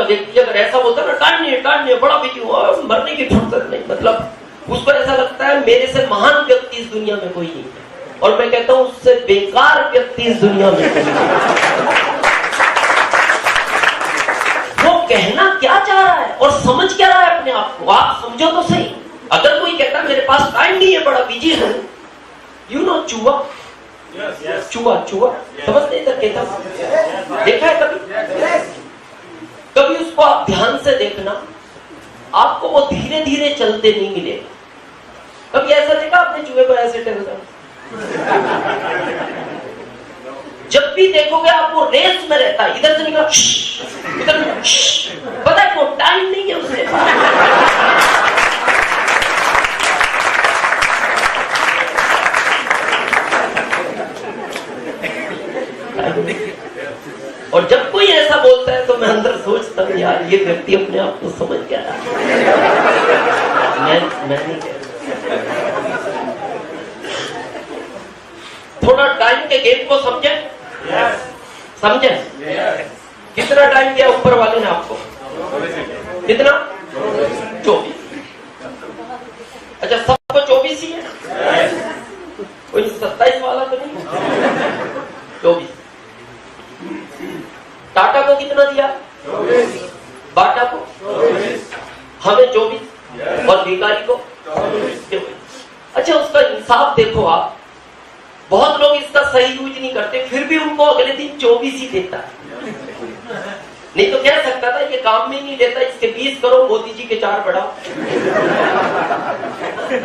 व्यक्ति अगर ऐसा बोलता ना टाइम नहीं है बड़ा बिजी हुआ, मरने की फुर्सत नहीं, मतलब उसको ऐसा लगता है मेरे से महान व्यक्ति इस दुनिया में कोई नहीं है। और मैं कहता हूं उससे बेकार व्यक्ति इस दुनिया में कोई नहीं है। वो कहना क्या चाह रहा है और समझ क्या रहा है अपने आप को, आप समझो तो सही। अगर कोई कहता मेरे पास टाइम नहीं है बड़ा बिजी हूं, यू नो चूहा, चूहा समझते इधर कहता, देखा है कभी उसको आप ध्यान से देखना, आपको वो धीरे धीरे चलते नहीं मिलेगा। कभी ऐसा देखा आपने चूहे को ऐसे टहलता? जब भी देखोगे आप वो रेस में रहता है, इधर से निकला उधर, पता है वो टाइम नहीं है उसके और जब कोई ऐसा बोलता है तो मैं अंदर सोचता हूँ यार ये व्यक्ति अपने आप को समझ गया। मैं नहीं कह, थोड़ा टाइम के गेम को समझे, समझे? कितना टाइम दिया ऊपर वाले ने आपको? कितना? 24। अच्छा सबको 24 ही है, कोई 27 वाला तो नहीं? 24। टाटा को कितना दिया? 24। बाटा को 24। हमें 24 और भिखारी को 24। अच्छा उसका इंसाफ देखो आप, बहुत लोग इसका सही यूज नहीं करते, फिर भी उनको अगले दिन 24 ही देता है। नहीं तो कह सकता था ये काम में नहीं लेता, इसके 20 करो, मोदी जी के 4 बढ़ाओ।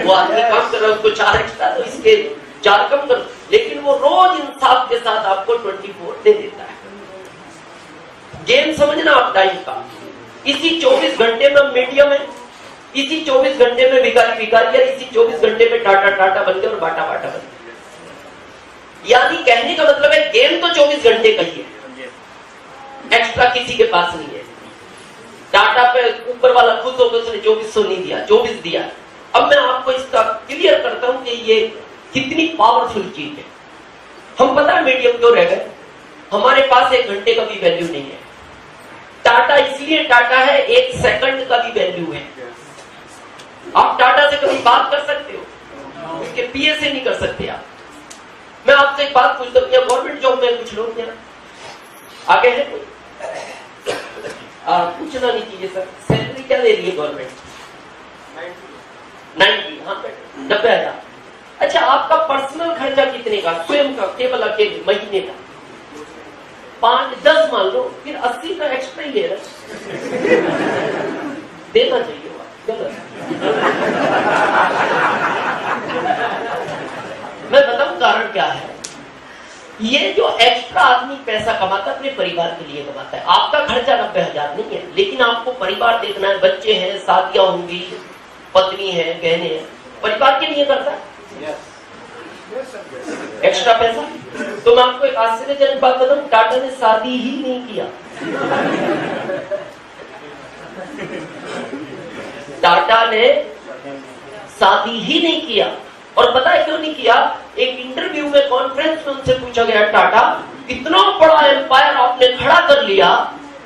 वो आदमी काम कर रहा है उसको 4 एक्स्ट्रा तो इसके 4 कम करो, लेकिन वो रोज इंसाफ के साथ आपको 24 दे देता है। गेम समझना आप टाइम का। इसी 24 घंटे में मीडियम है, इसी 24 घंटे में भिखारी है, इसी 24 घंटे में टाटा बन गया और बाटा बन गया। यानी कहने का मतलब है गेम तो 24 घंटे का ही है, एक्स्ट्रा किसी के पास नहीं है। टाटा पे ऊपर वाला खुश होकर उसने 2400 नहीं दिया, 24 दिया। अब मैं आपको इसका क्लियर करता हूं कि ये कितनी पावरफुल चीज है। हम पता है मीडियम क्यों रह गए, हमारे पास 1 घंटे का भी वैल्यू नहीं है। टाटा इसलिए टाटा है, 1 सेकंड का भी वैल्यू है। आप टाटा से कभी बात कर सकते हो, उसके पीए से नहीं कर सकते आप। मैं आपसे एक बात पूछता हूँ, गवर्नमेंट जॉब में कुछ लोग यहाँ आगे है कोई? पूछना नहीं चाहिए सर, सैलरी क्या दे रही है गवर्नमेंट? 90, हाँ 90,000। अच्छा आपका पर्सनल खर्चा कितने का, स्वयं का, केवल अकेले महीने का? 5-10 मान लो, फिर 80 का एक्स्ट्रा ही ले रहा। देना चाहिए गलत। मैं बताऊं कारण क्या है। ये जो एक्स्ट्रा आदमी पैसा कमाता है अपने परिवार के लिए कमाता है। आपका खर्चा 90,000 नहीं है, लेकिन आपको परिवार देखना है, बच्चे हैं, शादियां होंगी, पत्नी है, गहने हैं, परिवार के लिए करता है एक्स्ट्रा पैसा। तो मैं आपको एक आश्चर्यजनक बात बताऊं, टाटा ने शादी ही नहीं किया। टाटा ने शादी ही नहीं किया। और पता है क्यों नहीं किया? एक इंटरव्यू में, कॉन्फ्रेंस में उनसे पूछा गया, टाटा इतना बड़ा एम्पायर आपने खड़ा कर लिया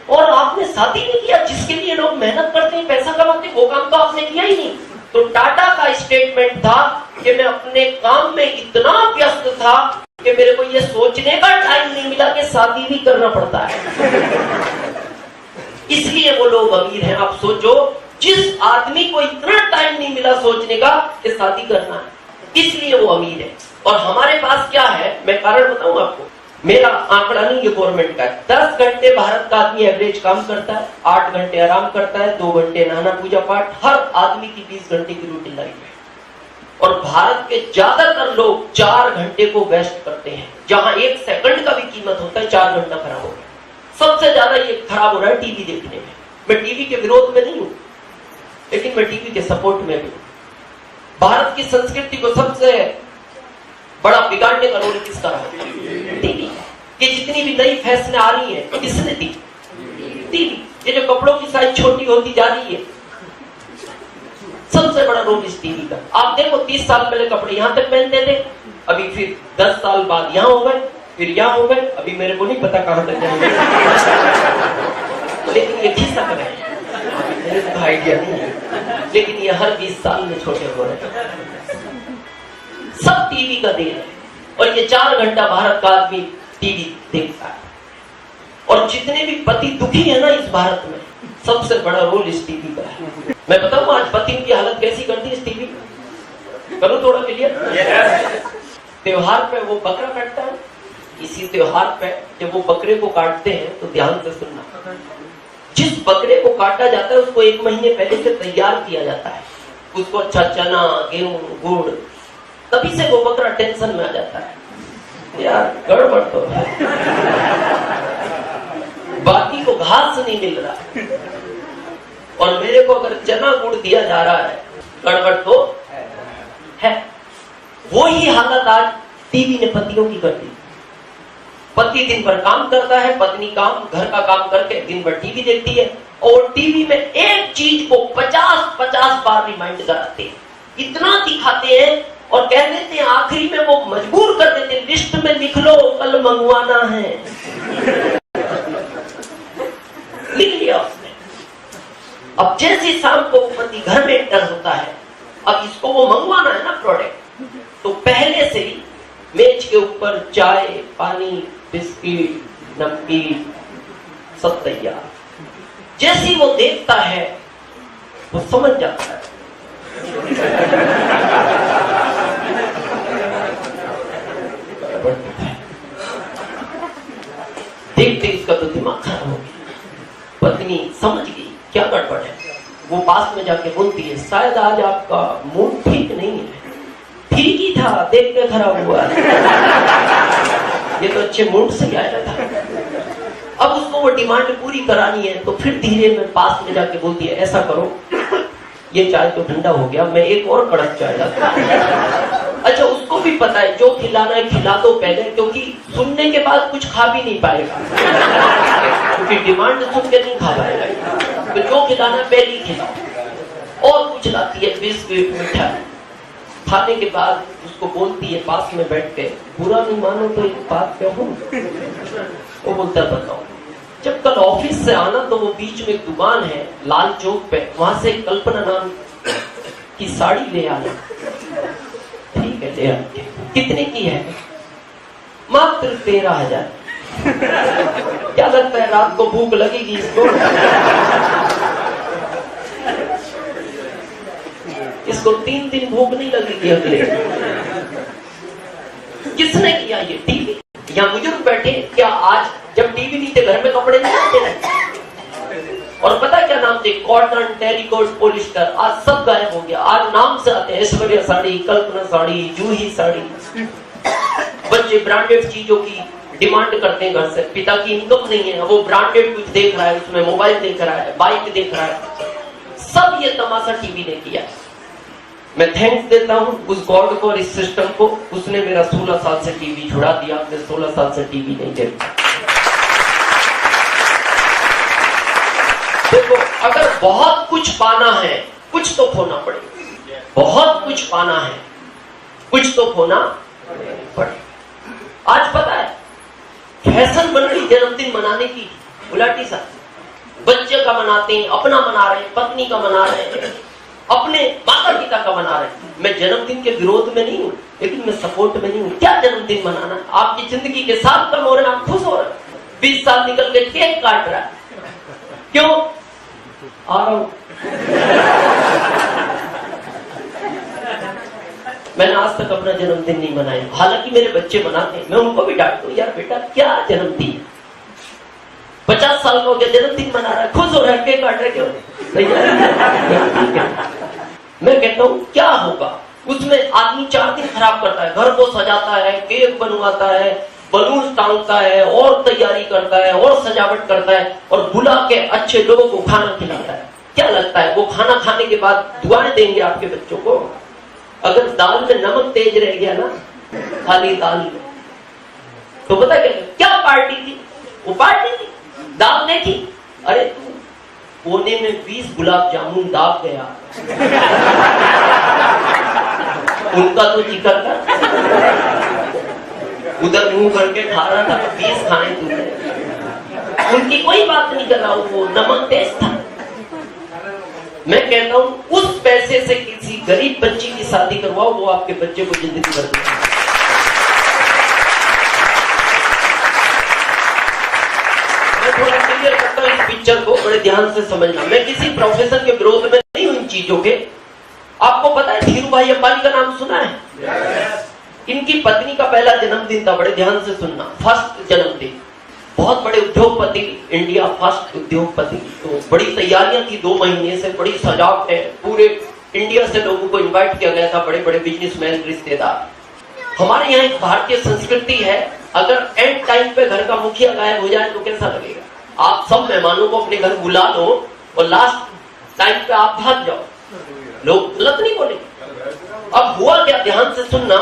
और आपने शादी नहीं किया, जिसके लिए लोग मेहनत करते हैं, पैसा कमाते हैं, वो काम तो आपने किया ही नहीं। तो टाटा का स्टेटमेंट था कि मैं अपने काम में इतना व्यस्त था कि मेरे को ये सोचने का टाइम नहीं मिला कि शादी भी करना पड़ता है। इसलिए वो लोग अमीर हैं। आप सोचो, जिस आदमी को इतना टाइम नहीं मिला सोचने का कि शादी करना है, इसलिए वो अमीर है। और हमारे पास क्या है, मैं कारण बताऊं आपको। मेरा आंकड़ा नहीं ये गवर्नमेंट का है। 10 घंटे भारत का आदमी एवरेज काम करता है, 8 घंटे आराम करता है, 2 घंटे नहाना पूजा पाठ। हर आदमी की 20 घंटे की रूटीन लाइफ है। और भारत के ज्यादातर लोग 4 घंटे को वेस्ट करते हैं, जहां 1 सेकंड का भी कीमत होता है। 4 घंटा खराब हो गया। सबसे ज्यादा ये खराब हो रहा है टीवी देखने में। मैं टीवी के विरोध में नहीं हूं, लेकिन मैं टीवी के सपोर्ट में भी हूं। भारत की संस्कृति को सबसे बड़ा बिगाड़ने का रोल किसका रहा? टीवी। ये जितनी भी नई फैशन आ रही है, किसने दी? टीवी। ये जो कपड़ों की साइज छोटी होती जा रही है, सबसे बड़ा रोल इस टीवी का। आप देखो 30 साल पहले कपड़े यहां तक पहनते थे, अभी फिर 10 साल बाद यहां हो गए, फिर यहां हो गए, अभी मेरे को नहीं पता कहां तक जाएंगे। लेकिन ये खिसक रहे हैं, मेरे को आइडिया नहीं है, लेकिन ये हर 20 साल में छोटे हो रहे हैं। सब टीवी का देन है, और ये 4 घंटा भारत का आदमी टीवी देखता है। और जितने भी पति दुखी है ना इस भारत में, सबसे बड़ा रोल इस टीवी का है। मैं बताऊं आज पतियों की हालत कैसी करती है इस टीवी में, करूं थोड़ा क्लियर। त्योहार पे वो बकरा काटता है, इसी त्योहार पे जब वो बकरे को काटते हैं तो ध्यान से सुनना, जिस बकरे को काटा जाता है उसको 1 महीने पहले से तैयार किया जाता है। उसको अच्छा चना, गेहूं, गुड़, तभी से वो बकरा टेंशन में आ जाता है, यार गड़बड़ तो है, बाकी को घास नहीं मिल रहा और मेरे को अगर चना गुड़ दिया जा रहा है, गड़बड़ तो है। वो ही हालत आज टीवी ने पतियों की कर दी। पति दिन भर काम करता है, पत्नी काम घर का काम करके दिन भर टीवी देखती है, और टीवी में एक चीज को 50-50 बार रिमाइंड कराते हैं, इतना दिखाते हैं और कह देते हैं, आखिरी में वो मजबूर कर देते हैं, लिस्ट में लिख लो कल मंगवाना है। लिख लिया उसने। अब जैसे शाम को पति घर में एंटर होता है, अब इसको वो मंगवाना है ना प्रोडक्ट, तो पहले से ही मेज के ऊपर चाय, पानी, बिस्किट, नमकीन सब तैयार। जैसे वो देखता है वो समझ जाता है देखते इसका तो दिमाग खराब हो गया। पत्नी समझ गई क्या गड़बड़ है, वो पास में जाके बोलती है, शायद आज आपका मूड ठीक नहीं है। ठीक ही था, देख के खराब हुआ ये तो अच्छे मूड से आया था। अब उसको वो डिमांड पूरी करानी है, तो फिर धीरे में पास में जाके बोलती है, ऐसा करो ये चाय तो ठंडा हो गया, मैं एक और कड़क चाय लाता हूं। अच्छा उसको भी पता है जो खिलाना है खिला दो पहले, क्योंकि सुनने के बाद कुछ खा भी नहीं पाएगा, क्योंकि डिमांड सुन के नहीं खा पाएगा, तो जो खिलाना है पहले ही खिलाओ। और कुछ लाती है बिस्किट, मिठाई। खाने के बाद उसको बोलती है पास में बैठ के, बुरा नहीं मानो तो एक बात कहूं। वो बोलता है बताओ। जब कल ऑफिस से आना तो वो बीच में एक दुकान है लाल चौक पे, वहां से कल्पना नाम की साड़ी ले आना। ठीक है ले आके। कितने की है? मात्र 13,000। क्या लगता है रात को भूख लगेगी इसको? इसको 3 दिन भूख नहीं लगेगी अगले। किसने किया ये? टीवी। यहाँ बुजुर्ग बैठे, क्या आज जब टीवी नहीं थे घर में कपड़े नहीं आते रहे? और पता क्या नाम थे? Cotton, terrycot, polyester. आज सब गायब हो गया। आज नाम से आते हैं ऐश्वर्या साड़ी, कल्पना साड़ी, जूही साड़ी। बच्चे ब्रांडेड चीजों की डिमांड करते हैं घर से। पिता की इनकम नहीं है, वो ब्रांडेड कुछ देख रहा है, उसमें मोबाइल देख रहा है, बाइक देख रहा है। सब ये तमाशा टीवी ने किया। मैं थैंक्स देता हूं उस गॉड को और इस सिस्टम को, उसने मेरा 16 साल से टीवी छुड़ा दिया। मैं 16 साल से टीवी नहीं देखता। देखो अगर बहुत कुछ पाना है कुछ तो खोना पड़ेगा। बहुत कुछ पाना है कुछ तो खोना पड़ेगा। आज पता है फैशन बन गई जन्मदिन मनाने की, उलाटी सा। बच्चे का मनाते हैं, अपना मना रहे हैं, पत्नी का मना रहे हैं, अपने माता पिता का मना रहे हैं। मैं जन्मदिन के विरोध में नहीं हूं, लेकिन मैं सपोर्ट में नहीं हूं। क्या जन्मदिन मनाना? आपकी जिंदगी के साथ कम हो रहे हैं, आप खुश हो रहे हैं। 20 साल निकल के केक काट रहा है, क्यों? आ रहा हूं। मैंने आज तक अपना जन्मदिन नहीं मनाया, हालांकि मेरे बच्चे मनाते हैं। मैं उनको भी डांटता हूं, यार बेटा क्या जन्मदिन, 50 साल का हो गया, जन्मदिन मना रहा है, खुश हो रहा है, केक काट रहे क्यों? मैं कहता हूं क्या होगा उसमें? आदमी 4 दिन खराब करता है, घर को सजाता है, केक बनवाता है, बलून टांगता है, और तैयारी करता है, और सजावट करता है, और बुला के अच्छे लोगों को खाना खिलाता है। क्या लगता है वो खाना खाने के बाद दुआएं देंगे आपके बच्चों को? अगर दाल में नमक तेज रह गया ना, खाली दाल में, तो पता क्या पार्टी थी? वो पार्टी थी, दाल नहीं थी। अरे तू कोने में 20 गुलाब जामुन दाग गया, उनका तो जिक्र कर। उधर मुंह करके खा रहा था, 20 खाने तूने। उनकी कोई बात नहीं कर रहा हूं, वो नमक तेज था। मैं कहता हूं उस पैसे से किसी गरीब बच्ची की शादी करवाओ, वो आपके बच्चे को जिंदगी भर देगा। मैं थोड़ा क्लियर करता हूं इस पिक्चर को, बड़े ध्यान से समझना। मैं किसी प्रोफेसर के विरोध में नहीं हूं इन चीजों के। आपको पता है धीरू भाई अंबानी का नाम सुना है? इनकी पत्नी का पहला जन्मदिन था, बड़े ध्यान से सुनना, फर्स्ट जन्मदिन। बहुत बड़े उद्योगपति, इंडिया फर्स्ट उद्योगपति। तो बड़ी तैयारियां थी, 2 महीने से बड़ी सजावट है, पूरे इंडिया से लोगों को इनवाइट किया गया था, बड़े बड़े बिजनेसमैन, रिश्तेदार। हमारे यहाँ एक भारतीय संस्कृति है, अगर एंड टाइम पे घर का मुखिया गायब हो जाए तो कैसा लगेगा? आप सब मेहमानों को अपने घर बुला लो और लास्ट टाइम पे आप भाग जाओ, लोग गलत नहीं बोलेंगे। अब हुआ क्या, ध्यान से सुनना।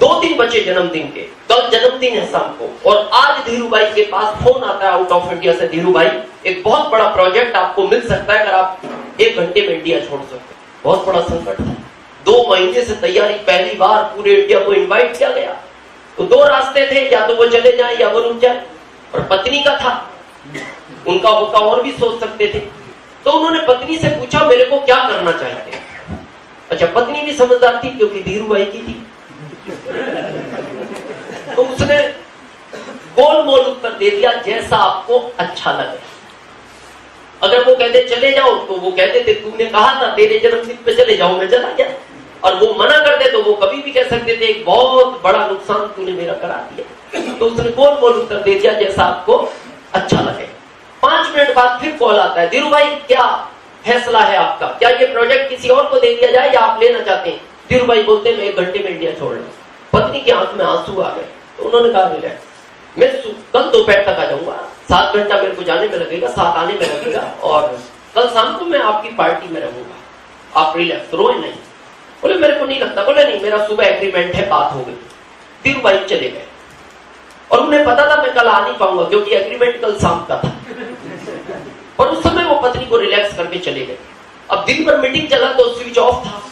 2 दिन बचे जन्मदिन के, कल जन्मदिन है शाम को, और आज धीरू भाई के पास फोन आता है आउट ऑफ इंडिया से, धीरू भाई एक बहुत बड़ा प्रोजेक्ट आपको मिल सकता है अगर आप 1 घंटे में इंडिया छोड़ सकते। बहुत बड़ा संकट था, 2 महीने से तैयारी, पहली बार पूरे इंडिया को इन्वाइट किया गया। तो 2 रास्ते थे, या तो वो चले जाए या वो रुक जाए, और पत्नी का था, उनका होता और भी सोच सकते थे। तो उन्होंने पत्नी से पूछा मेरे को क्या करना चाहते हैं। अच्छा, पत्नी भी समझदार थी क्योंकि धीरू भाई की थी, तो उसने गोल मोल उत्तर दे दिया, जैसा आपको अच्छा लगे। अगर वो कहते चले जाओ तो वो कहते थे तूने कहा था तेरे जन्मदिन पे चले जाओ, मैं चला गया। और वो मना कर दे तो वो कभी भी कह सकते थे एक बहुत बड़ा नुकसान तूने मेरा करा दिया। तो उसने गोल मोल उत्तर दे दिया, जैसा आपको अच्छा लगे। 5 मिनट बाद फिर कॉल आता है, धीरू भाई क्या फैसला है आपका, क्या ये प्रोजेक्ट किसी और को दे दिया जाए या आप लेना चाहते हैं? धीरू भाई बोलते मैं 1 घंटे में इंडिया छोड़ रहा हूं। पत्नी की आंख में आंसू आ गए, तो उन्होंने कहा रिलैक्स, मैं कल दोपहर तक आ जाऊंगा, 7 घंटा मेरे को जाने में लगेगा, 7 आने में लगेगा, और कल शाम को मैं आपकी पार्टी में रहूंगा, आप रिलैक्स, रोए नहीं। बोले मेरे को नहीं लगता। बोले नहीं, मेरा सुबह एग्रीमेंट है, बात हो गई। धीरू भाई चले गए, और उन्हें पता था मैं कल आ नहीं पाऊंगा क्योंकि एग्रीमेंट कल शाम का था। और उस समय वो पत्नी को रिलैक्स करके चले गए। अब दिन भर मीटिंग चला तो स्विच ऑफ था।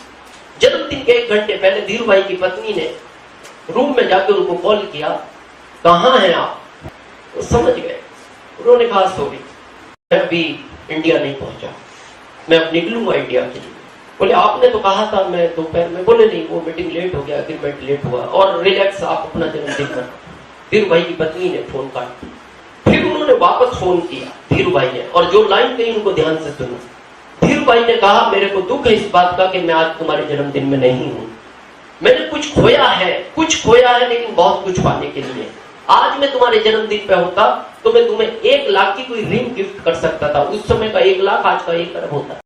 जन्मदिन के 1 घंटे पहले धीरू भाई की पत्नी ने रूम में जाकर उनको कॉल किया, कहां हैं आप? वो समझ गए। उन्होंने कहा सॉरी, मैं अभी इंडिया नहीं पहुंचा, मैं अब निकलूंगा इंडिया के लिए। बोले आपने तो कहा था मैं दोपहर में। बोले नहीं, वो मीटिंग लेट हो गया, एग्रीमेंट लेट हुआ, और रिलैक्स, आप अपना जन्मदिन कर। धीरू भाई की पत्नी ने फोन काट दिया। फिर उन्होंने वापस फोन किया धीरू भाई ने, और जो लाइन कही उनको ध्यान से सुनो। धीरू भाई ने कहा मेरे को दुख है इस बात का कि मैं आज तुम्हारे जन्मदिन में नहीं हूं। मैंने कुछ खोया है लेकिन बहुत कुछ पाने के लिए। आज मैं तुम्हारे जन्मदिन पे होता तो मैं तुम्हें 1 लाख की कोई रिंग गिफ्ट कर सकता था। उस समय का 1 लाख आज का 1 अरब होता।